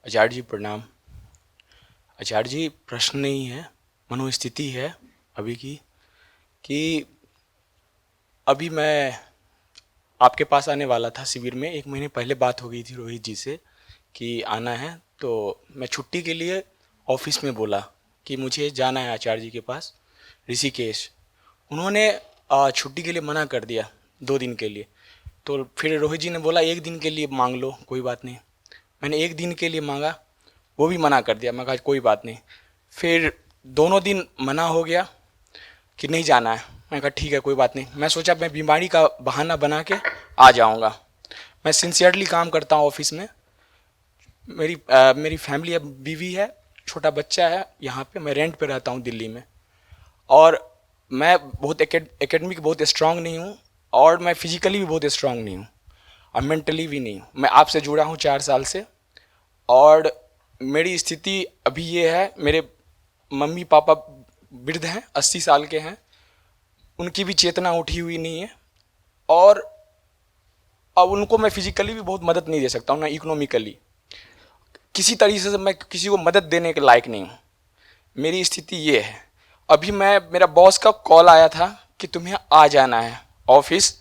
आचार्य जी प्रणाम। आचार्य जी, प्रश्न नहीं है, मनोस्थिति है अभी की कि अभी मैं आपके पास आने वाला था शिविर में। 1 महीने पहले बात हो गई थी रोहित जी से कि आना है, तो मैं छुट्टी के लिए ऑफिस में बोला कि मुझे जाना है आचार्य जी के पास ऋषिकेश। उन्होंने छुट्टी के लिए मना कर दिया 2 दिन के लिए। तो फिर रोहित जी ने बोला 1 दिन के लिए मांग लो, कोई बात नहीं। मैंने 1 दिन के लिए मांगा, वो भी मना कर दिया। मैं कहा कोई बात नहीं। फिर दोनों दिन मना हो गया कि नहीं जाना है। मैं कहा ठीक है, कोई बात नहीं। मैं सोचा मैं बीमारी का बहाना बना के आ जाऊंगा। मैं सिंसियरली काम करता हूँ ऑफिस में। मेरी फैमिली है, बीवी है, छोटा बच्चा है। यहाँ पे मैं रेंट पे रहता हूँ दिल्ली में। और मैं बहुत एकेडमिक बहुत स्ट्रांग नहीं हूँ, और मैं फिजिकली भी बहुत स्ट्रांग नहीं हूँ, और मेंटली भी नहीं हूँ। मैं आपसे जुड़ा हूँ 4 साल से। और मेरी स्थिति अभी ये है, मेरे मम्मी पापा वृद्ध हैं, 80 साल के हैं। उनकी भी चेतना उठी हुई नहीं है। और अब उनको मैं फिजिकली भी बहुत मदद नहीं दे सकता हूँ, ना इकोनॉमिकली। किसी तरीके से मैं किसी को मदद देने के लायक नहीं हूँ। मेरी स्थिति ये है। अभी मेरा बॉस का कॉल आया था कि तुम्हें आ जाना है ऑफिस,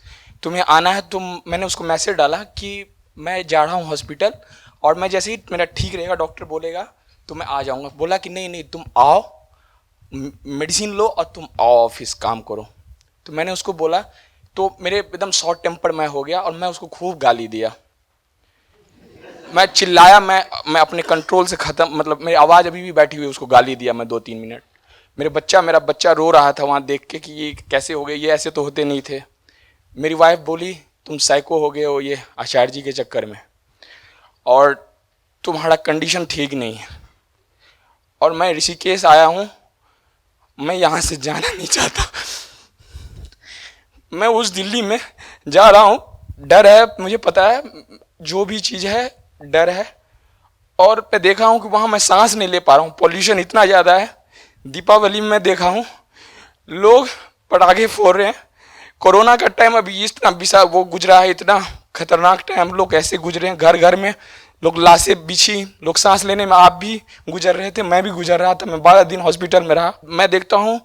तुम्हें आना है। मैंने उसको मैसेज डाला कि मैं जा रहा हूँ हॉस्पिटल, और मैं जैसे ही मेरा ठीक रहेगा, डॉक्टर बोलेगा तो मैं आ जाऊँगा। बोला कि नहीं नहीं, तुम आओ, मेडिसिन लो और तुम आओ ऑफिस काम करो। तो मैंने उसको बोला, तो मेरे एकदम शॉर्ट टेम्पर मैं हो गया, और मैं उसको खूब गाली दिया। मैं चिल्लाया, मैं अपने कंट्रोल से खत्म, मतलब मेरी आवाज़ अभी भी बैठी हुई है। उसको गाली दिया मैं 2-3 मिनट। मेरा बच्चा रो रहा था वहाँ देख के कि ये कैसे हो गए, ये ऐसे तो होते नहीं थे। मेरी वाइफ बोली तुम साइको हो गए हो ये आचार्य जी के चक्कर में, और तुम्हारा कंडीशन ठीक नहीं है। और मैं ऋषिकेश आया हूँ, मैं यहाँ से जाना नहीं चाहता। मैं उस दिल्ली में जा रहा हूँ, डर है, मुझे पता है, जो भी चीज़ है डर है। और मैं देखा हूँ कि वहाँ मैं सांस नहीं ले पा रहा हूँ, पॉल्यूशन इतना ज़्यादा है। दीपावली में देखा हूँ लोग पटाखे फोड़ रहे हैं। कोरोना का टाइम अभी इतना विषा वो गुजरा है, इतना खतरनाक टाइम लोग ऐसे गुजरे हैं। घर घर में लोग लाशें बिछी, लोग सांस लेने में, आप भी गुजर रहे थे, मैं भी गुजर रहा था। मैं 12 दिन हॉस्पिटल में रहा। मैं देखता हूँ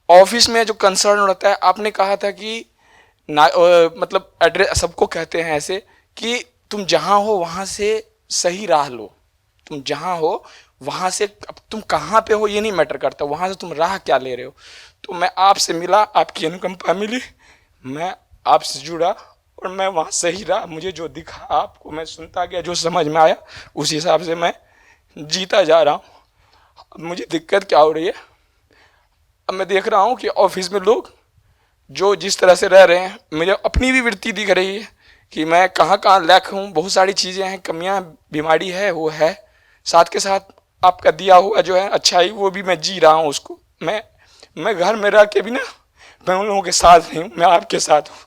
ऑफिस में जो कंसर्न रहता है। आपने कहा था कि मतलब एड्रेस सबको कहते हैं ऐसे कि तुम जहाँ हो वहाँ से सही राह लो। तुम जहाँ हो वहाँ से, अब तुम कहाँ पे हो ये नहीं मैटर करता, वहाँ से तुम राह क्या ले रहे हो। तो मैं आपसे मिला, आपकी अनुकंपा मिली, मैं आपसे जुड़ा, और मैं वहाँ सही रहा। मुझे जो दिखा आपको मैं सुनता गया, जो समझ में आया उस हिसाब से मैं जीता जा रहा हूँ। अब मुझे दिक्कत क्या हो रही है, अब मैं देख रहा हूँ कि ऑफिस में लोग जो जिस तरह से रह रहे हैं, मुझे अपनी भी वृत्ति दिख रही है कि मैं कहाँ कहाँ लैक हूँ। बहुत सारी चीज़ें हैं, कमियाँ, बीमारी है, वो है। साथ के साथ आपका दिया हुआ जो है अच्छाई, वो भी मैं जी रहा हूँ उसको। मैं घर में रह के भी ना, मैं उन लोगों के साथ नहीं हूँ, मैं आपके साथ हूँ।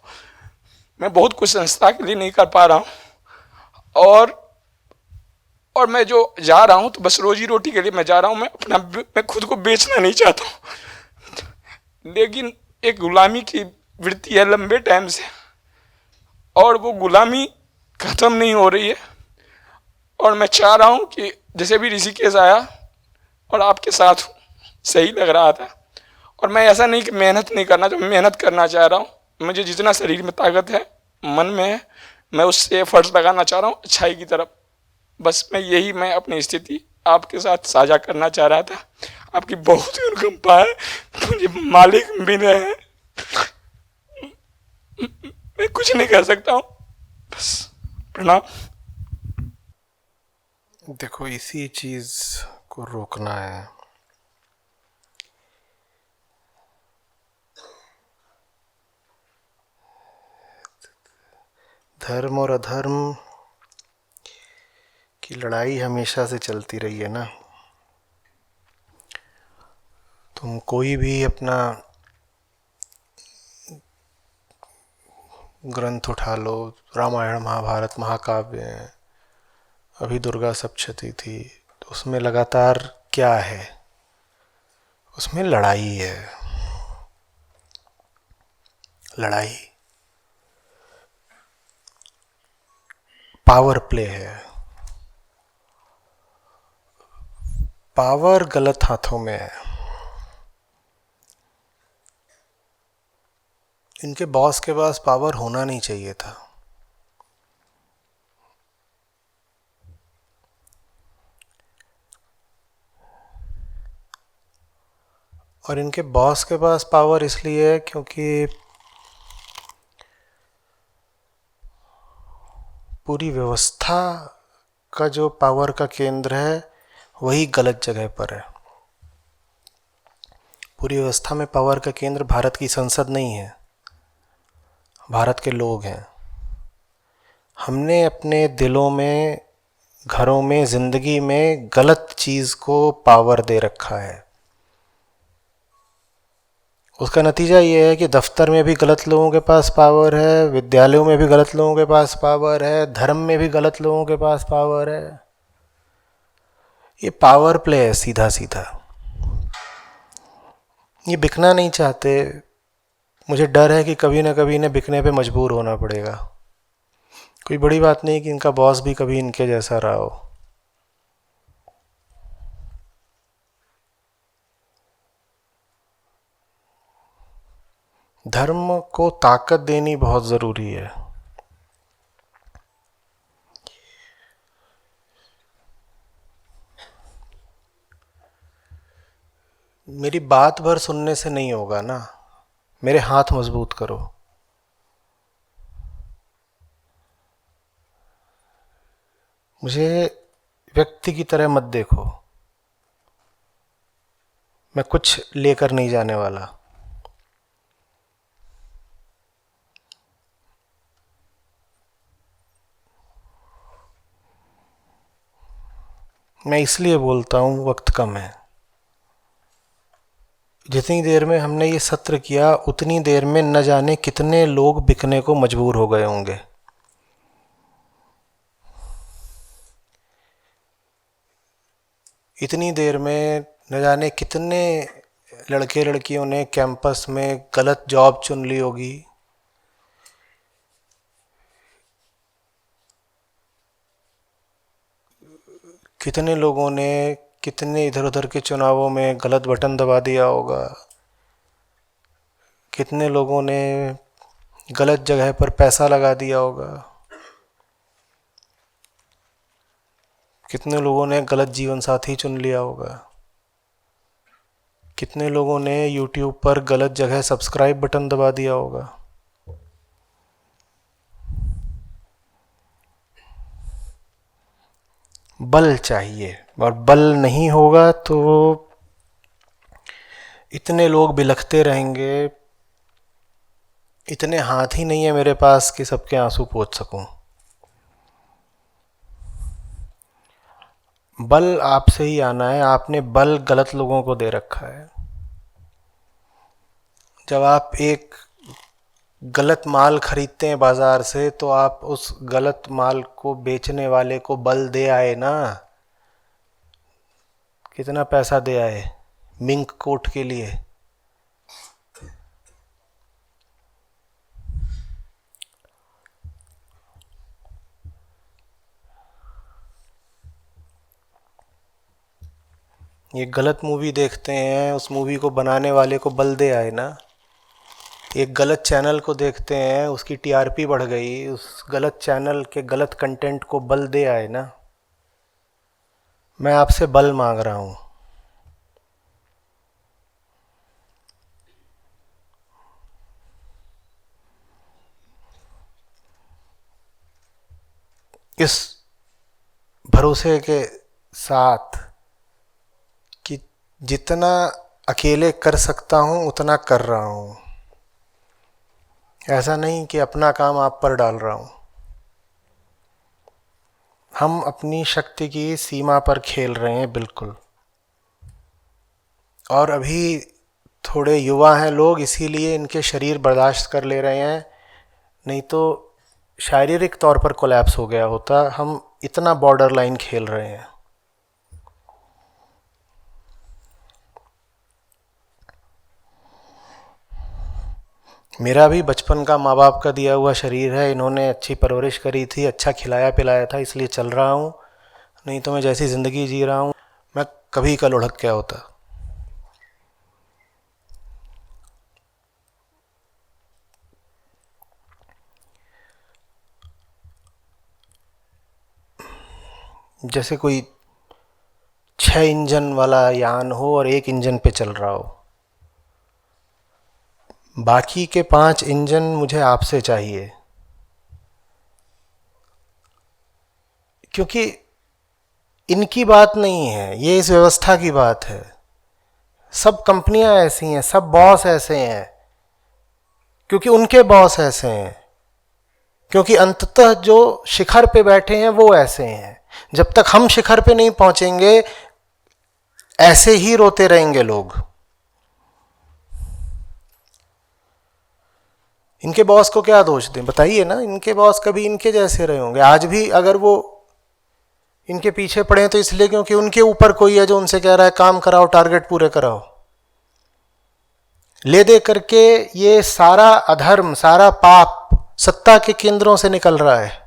मैं बहुत कुछ संस्था के लिए नहीं कर पा रहा हूँ। और मैं जो जा रहा हूँ तो बस रोजी रोटी के लिए मैं जा रहा हूँ। मैं खुद को बेचना नहीं चाहता हूँ, लेकिन एक गुलामी की वृत्ति है लंबे टाइम से, और वो गुलामी खत्म नहीं हो रही है। और मैं चाह रहा हूँ कि जैसे भी ऋषिकेश आया और आपके साथ हूँ, सही लग रहा था। और मैं ऐसा नहीं कि मेहनत नहीं करना, जो मेहनत करना चाह रहा हूँ। मुझे जितना शरीर में ताकत है, मन में है, मैं उससे एफर्ट्स लगाना चाह रहा हूँ अच्छाई की तरफ। बस मैं अपनी स्थिति आपके साथ साझा करना चाह रहा था। आपकी बहुत ही अनुकंपा है, मुझे मालिक मिले हैं, मैं कुछ नहीं कर सकता हूँ, बस प्रणाम। देखो, इसी चीज़ को रोकना है। धर्म और अधर्म की लड़ाई हमेशा से चलती रही है ना। तुम कोई भी अपना ग्रंथ उठा लो, रामायण महाभारत महाकाव्य हैं, अभी दुर्गा सप्तशती थी, तो उसमें लगातार क्या है, उसमें लड़ाई है। लड़ाई, पावर प्ले है। पावर गलत हाथों में है। इनके बॉस के पास पावर होना नहीं चाहिए था। और इनके बॉस के पास पावर इसलिए है क्योंकि पूरी व्यवस्था का जो पावर का केंद्र है वही गलत जगह पर है। पूरी व्यवस्था में पावर का केंद्र भारत की संसद नहीं है, भारत के लोग हैं। हमने अपने दिलों में, घरों में, जिंदगी में गलत चीज़ को पावर दे रखा है। उसका नतीजा ये है कि दफ्तर में भी गलत लोगों के पास पावर है, विद्यालयों में भी गलत लोगों के पास पावर है, धर्म में भी गलत लोगों के पास पावर है। ये पावर प्ले है सीधा सीधा। ये बिकना नहीं चाहते। मुझे डर है कि कभी ना कभी इन्हें बिकने पे मजबूर होना पड़ेगा। कोई बड़ी बात नहीं कि इनका बॉस भी कभी इनके जैसा रहा हो। धर्म को ताकत देनी बहुत ज़रूरी है। मेरी बात भर सुनने से नहीं होगा ना, मेरे हाथ मजबूत करो। मुझे व्यक्ति की तरह मत देखो। मैं कुछ लेकर नहीं जाने वाला। मैं इसलिए बोलता हूँ वक्त कम है। जितनी देर में हमने ये सत्र किया उतनी देर में न जाने कितने लोग बिकने को मजबूर हो गए होंगे। इतनी देर में न जाने कितने लड़के लड़कियों ने कैंपस में गलत जॉब चुन ली होगी। कितने लोगों ने कितने इधर उधर के चुनावों में गलत बटन दबा दिया होगा। कितने लोगों ने गलत जगह पर पैसा लगा दिया होगा। कितने लोगों ने गलत जीवन साथी चुन लिया होगा। कितने लोगों ने YouTube पर गलत जगह सब्सक्राइब बटन दबा दिया होगा। बल चाहिए, और बल नहीं होगा तो इतने लोग बिलखते रहेंगे। इतने हाथ ही नहीं है मेरे पास कि सबके आंसू पोंछ सकूं। बल आपसे ही आना है। आपने बल गलत लोगों को दे रखा है। जब आप एक गलत माल खरीदते हैं बाजार से तो आप उस गलत माल को बेचने वाले को बल दे आए ना। कितना पैसा दे आए मिंक कोट के लिए। ये गलत मूवी देखते हैं, उस मूवी को बनाने वाले को बल दे आए ना। एक गलत चैनल को देखते हैं, उसकी टीआरपी बढ़ गई, उस गलत चैनल के गलत कंटेंट को बल दे आए ना। मैं आपसे बल मांग रहा हूं। इस भरोसे के साथ कि जितना अकेले कर सकता हूं उतना कर रहा हूं। ऐसा नहीं कि अपना काम आप पर डाल रहा हूं। हम अपनी शक्ति की सीमा पर खेल रहे हैं बिल्कुल। और अभी थोड़े युवा हैं लोग, इसीलिए इनके शरीर बर्दाश्त कर ले रहे हैं, नहीं तो शारीरिक तौर पर कोलैप्स हो गया होता। हम इतना बॉर्डर लाइन खेल रहे हैं। मेरा भी बचपन का माँ बाप का दिया हुआ शरीर है। इन्होंने अच्छी परवरिश करी थी, अच्छा खिलाया पिलाया था, इसलिए चल रहा हूँ। नहीं तो मैं जैसी ज़िंदगी जी रहा हूँ, मैं कभी कल उड़क क्या होता। जैसे कोई 6 इंजन वाला यान हो और एक इंजन पे चल रहा हो, बाकी के 5 इंजन मुझे आपसे चाहिए, क्योंकि इनकी बात नहीं है, ये इस व्यवस्था की बात है। सब कंपनियां ऐसी हैं, सब बॉस ऐसे हैं, क्योंकि उनके बॉस ऐसे हैं, क्योंकि अंततः जो शिखर पे बैठे हैं वो ऐसे हैं। जब तक हम शिखर पे नहीं पहुंचेंगे ऐसे ही रोते रहेंगे लोग। इनके बॉस को क्या दोष दें, बताइए ना। इनके बॉस कभी इनके जैसे रहे होंगे। आज भी अगर वो इनके पीछे पड़े हैं तो इसलिए क्योंकि उनके ऊपर कोई है जो उनसे कह रहा है काम कराओ, टारगेट पूरे कराओ। ले दे करके ये सारा अधर्म, सारा पाप सत्ता के केंद्रों से निकल रहा है।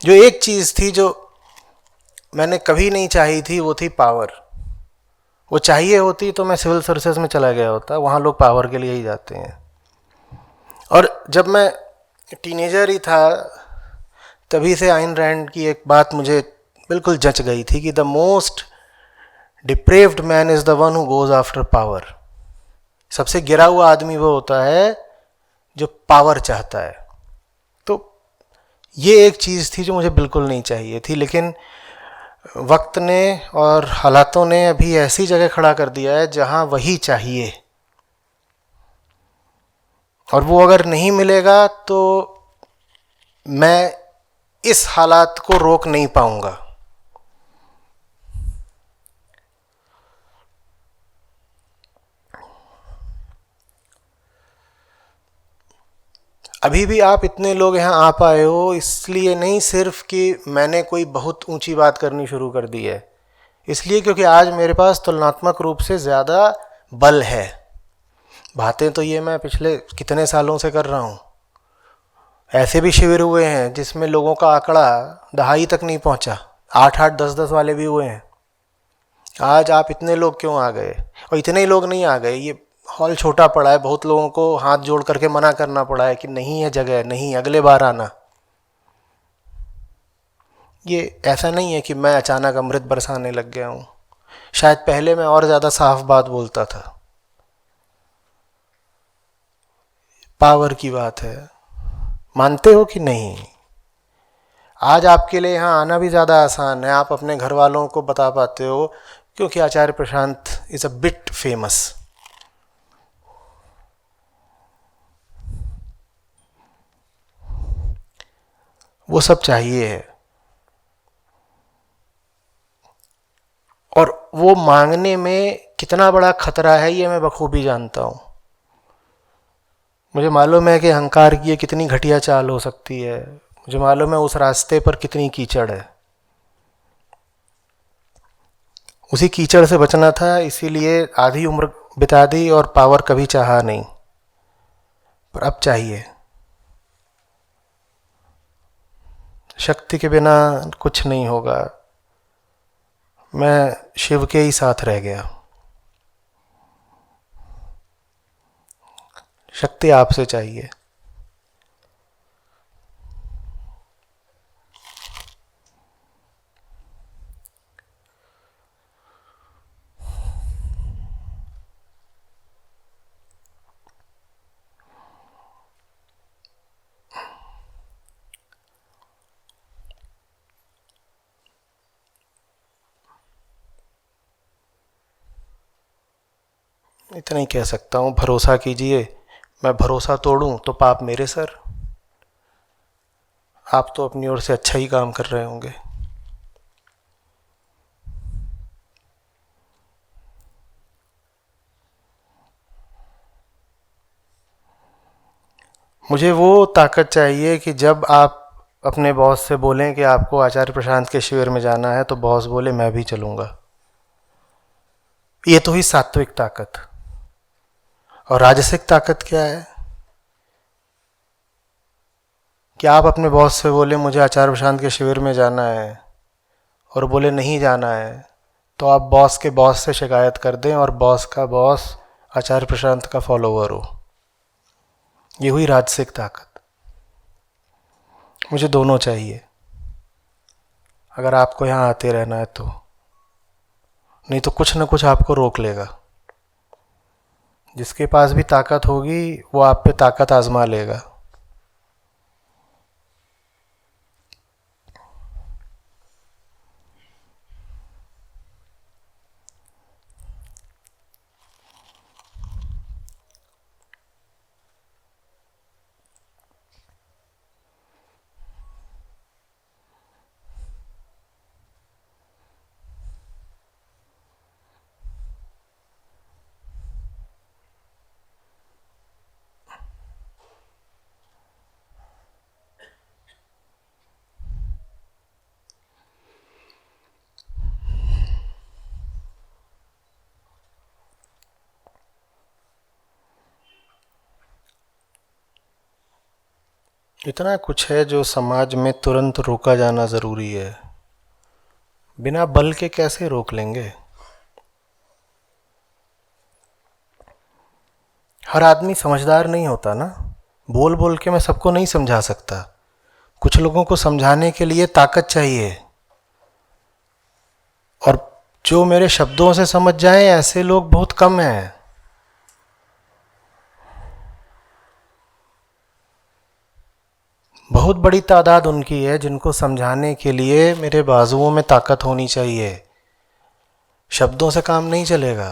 जो एक चीज थी जो मैंने कभी नहीं चाही थी वो थी पावर। वो चाहिए होती तो मैं सिविल सर्विसेज में चला गया होता। वहां लोग पावर के लिए ही जाते हैं। और जब मैं टीनेजर ही था तभी से आइन रैंड की एक बात मुझे बिल्कुल जच गई थी कि the most deprived man is the one who goes after power. सबसे गिरा हुआ आदमी वो होता है जो पावर चाहता है। तो ये एक चीज़ थी जो मुझे बिल्कुल नहीं चाहिए थी, लेकिन वक्त ने और हालातों ने अभी ऐसी जगह खड़ा कर दिया है जहां वही चाहिए, और वो अगर नहीं मिलेगा तो मैं इस हालात को रोक नहीं पाऊंगा। अभी भी आप इतने लोग यहाँ आ पाए हो इसलिए नहीं सिर्फ कि मैंने कोई बहुत ऊंची बात करनी शुरू कर दी है, इसलिए क्योंकि आज मेरे पास तुलनात्मक रूप से ज़्यादा बल है। बातें तो ये मैं पिछले कितने सालों से कर रहा हूँ। ऐसे भी शिविर हुए हैं जिसमें लोगों का आंकड़ा 2.5 तक नहीं पहुँचा, 8-8, 10-10 वाले भी हुए हैं। आज आप इतने लोग क्यों आ गए? और इतने ही लोग नहीं आ गए, ये हॉल छोटा पड़ा है, बहुत लोगों को हाथ जोड़ करके मना करना पड़ा है कि नहीं है जगह, नहीं, अगले बार आना। ये ऐसा नहीं है कि मैं अचानक अमृत बरसाने लग गया हूँ। शायद पहले मैं और ज़्यादा साफ बात बोलता था। पावर की बात है, मानते हो कि नहीं? आज आपके लिए यहाँ आना भी ज़्यादा आसान है, आप अपने घर वालों को बता पाते हो क्योंकि आचार्य प्रशांत इज़ अ बिट फेमस। वो सब चाहिए है, और वो मांगने में कितना बड़ा खतरा है ये मैं बखूबी जानता हूँ। मुझे मालूम है कि अहंकार की ये कितनी घटिया चाल हो सकती है। मुझे मालूम है उस रास्ते पर कितनी कीचड़ है। उसी कीचड़ से बचना था, इसीलिए आधी उम्र बिता दी और पावर कभी चाहा नहीं, पर अब चाहिए। शक्ति के बिना कुछ नहीं होगा। मैं शिव के ही साथ रह गया। शक्ति आपसे चाहिए। इतना ही कह सकता हूँ, भरोसा कीजिए। मैं भरोसा तोड़ूं तो पाप मेरे सर। आप तो अपनी ओर से अच्छा ही काम कर रहे होंगे। मुझे वो ताकत चाहिए कि जब आप अपने बॉस से बोलें कि आपको आचार्य प्रशांत के शिविर में जाना है तो बॉस बोले मैं भी चलूंगा। ये तो ही सात्विक ताकत। और राजसिक ताकत क्या है? कि आप अपने बॉस से बोले मुझे आचार्य प्रशांत के शिविर में जाना है और बोले नहीं जाना है, तो आप बॉस के बॉस से शिकायत कर दें और बॉस का बॉस आचार्य प्रशांत का फॉलोवर हो। ये हुई राजसिक ताकत। मुझे दोनों चाहिए अगर आपको यहाँ आते रहना है तो, नहीं तो कुछ न कुछ आपको रोक लेगा। जिसके पास भी ताकत होगी वो आप पे ताकत आजमा लेगा। इतना कुछ है जो समाज में तुरंत रोका जाना ज़रूरी है। बिना बल के कैसे रोक लेंगे? हर आदमी समझदार नहीं होता ना। बोल बोल के मैं सबको नहीं समझा सकता। कुछ लोगों को समझाने के लिए ताकत चाहिए, और जो मेरे शब्दों से समझ जाएं ऐसे लोग बहुत कम हैं। बहुत बड़ी तादाद उनकी है जिनको समझाने के लिए मेरे बाजुओं में ताकत होनी चाहिए। शब्दों से काम नहीं चलेगा।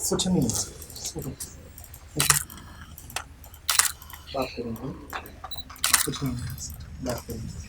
कुछ नहीं, बात करेंगे, कुछ नहीं, बात करेंगे।